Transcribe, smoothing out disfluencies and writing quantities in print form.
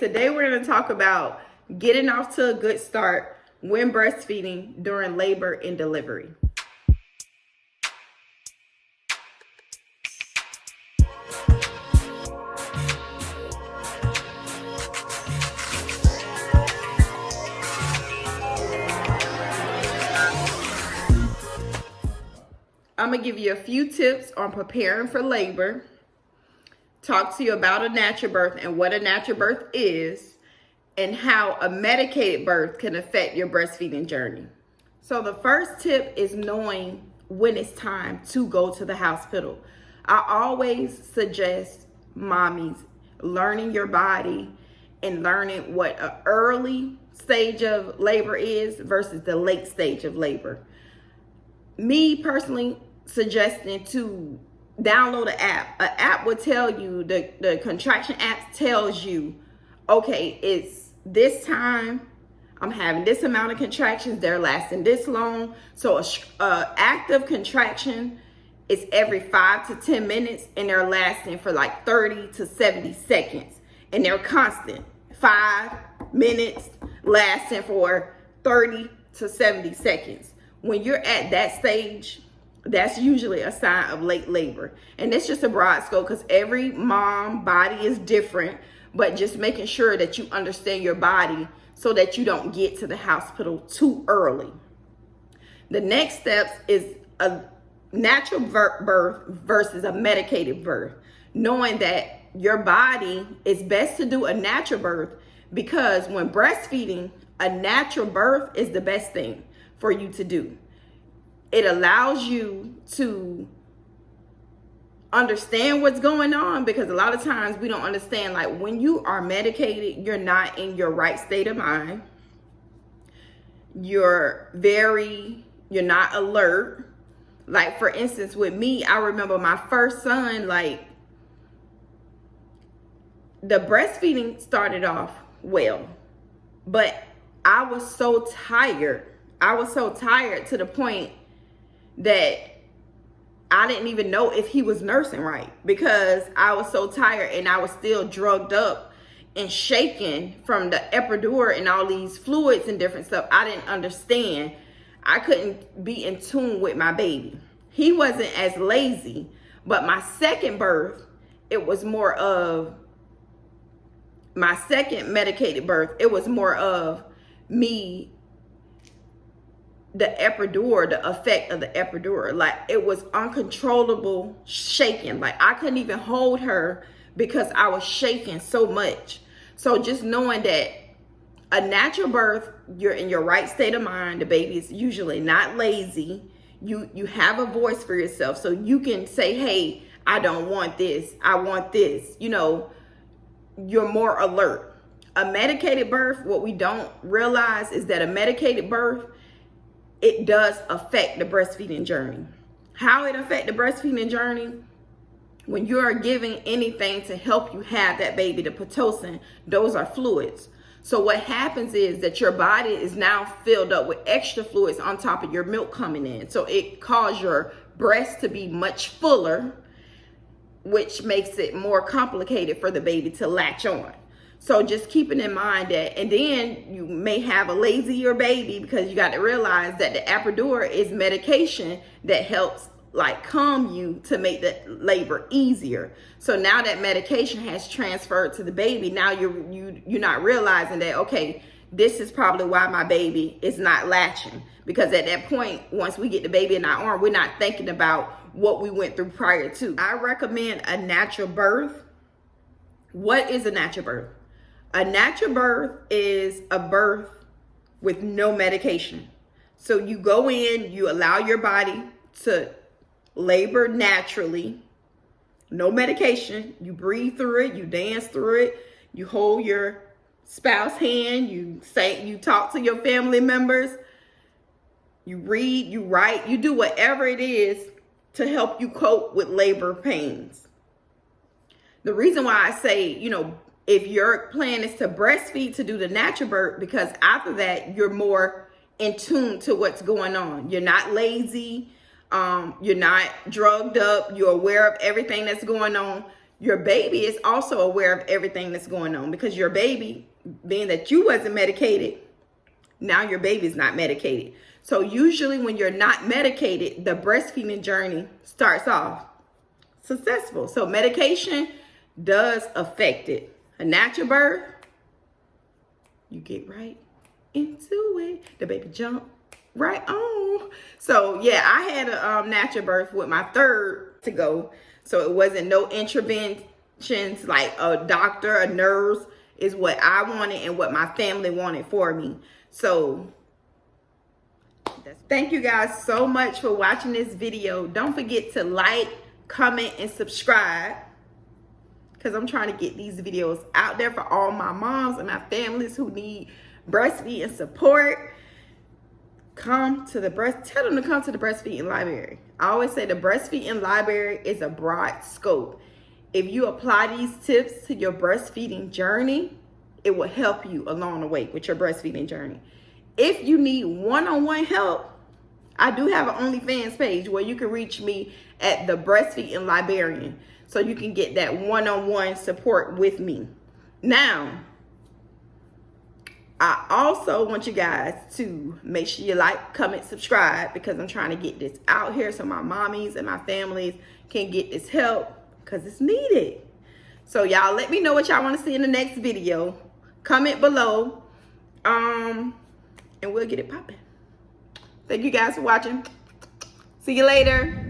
today we're going to talk about getting off to a good start when breastfeeding during labor and delivery. I'm going to give you a few tips on preparing for labor, talk to you about a natural birth and what a natural birth is, and how a medicated birth can affect your breastfeeding journey. So the first tip is knowing when it's time to go to the hospital. I always suggest mommies learning your body and learning what an early stage of labor is versus the late stage of labor. Me personally suggesting to download an app. An app will tell you, the contraction app tells you, okay, it's this time, I'm having this amount of contractions, they're lasting this long. So a active contraction is every 5 to 10 minutes and they're lasting for like 30 to 70 seconds. And they're constant, 5 minutes lasting for 30 to 70 seconds. When you're at that stage, that's usually a sign of late labor. And it's just a broad scope because every mom body is different, but just making sure that you understand your body so that you don't get to the hospital too early. The next steps is a natural birth versus a medicated birth. Knowing that your body, is best to do a natural birth because when breastfeeding, a natural birth is the best thing for you to do. It allows you to understand what's going on because a lot of times we don't understand, like when you are medicated, you're not in your right state of mind. You're not alert. Like for instance, with me, I remember my first son, like the breastfeeding started off well, but I was so tired. I was so tired to the point that I didn't even know if he was nursing right because I was so tired and I was still drugged up and shaking from the epidural and all these fluids and different stuff. I didn't understand. I couldn't be in tune with my baby. He wasn't as lazy, but my second birth, it was more of my second medicated birth. It was more of me, the epidural, the effect of the epidural. Like it was uncontrollable shaking. Like I couldn't even hold her because I was shaking so much. So just knowing that a natural birth, you're in your right state of mind. The baby is usually not lazy. You have a voice for yourself. So you can say, hey, I don't want this. I want this. You know, you're more alert. A medicated birth, what we don't realize is that a medicated birth, it does affect the breastfeeding journey. How it affects the breastfeeding journey? When you are giving anything to help you have that baby, the Pitocin, those are fluids. So what happens is that your body is now filled up with extra fluids on top of your milk coming in. So it causes your breast to be much fuller, which makes it more complicated for the baby to latch on. So just keeping in mind that, and then you may have a lazier baby because you got to realize that the epidural is medication that helps like calm you to make the labor easier. So now that medication has transferred to the baby, now you're not realizing that, okay, this is probably why my baby is not latching. Because at that point, once we get the baby in our arm, we're not thinking about what we went through prior to. I recommend a natural birth. What is a natural birth? A natural birth is a birth with no medication. So you go in, you allow your body to labor naturally, no medication. You breathe through it, you dance through it, you hold your spouse hand, you talk to your family members, you read, you write, you do whatever it is to help you cope with labor pains. The reason why I say, if your plan is to breastfeed, to do the natural birth, because after that, you're more in tune to what's going on. You're not lazy. You're not drugged up. You're aware of everything that's going on. your baby is also aware of everything that's going on, because your baby, being that you wasn't medicated, now your baby's not medicated. So usually when you're not medicated, the breastfeeding journey starts off successful. So medication does affect it. A natural birth, you get right into it. The baby jump right on. So yeah, I had a natural birth with my third to go. So it wasn't no interventions like a doctor, a nurse, is what I wanted and what my family wanted for me. So thank you guys so much for watching this video. Don't forget to like, comment, and subscribe, because I'm trying to get these videos out there for all my moms and my families who need breastfeeding support. Tell them to come to the breastfeeding library. I always say the breastfeeding library is a broad scope. If you apply these tips to your breastfeeding journey, it will help you along the way with your breastfeeding journey. If you need one-on-one help, I do have an OnlyFans page where you can reach me at the Breastfeeding Librarian, so you can get that one-on-one support with me. Now, I also want you guys to make sure you like, comment, subscribe, because I'm trying to get this out here so my mommies and my families can get this help, because it's needed. So y'all let me know what y'all want to see in the next video. Comment below, and we'll get it popping. Thank you guys for watching. See you later.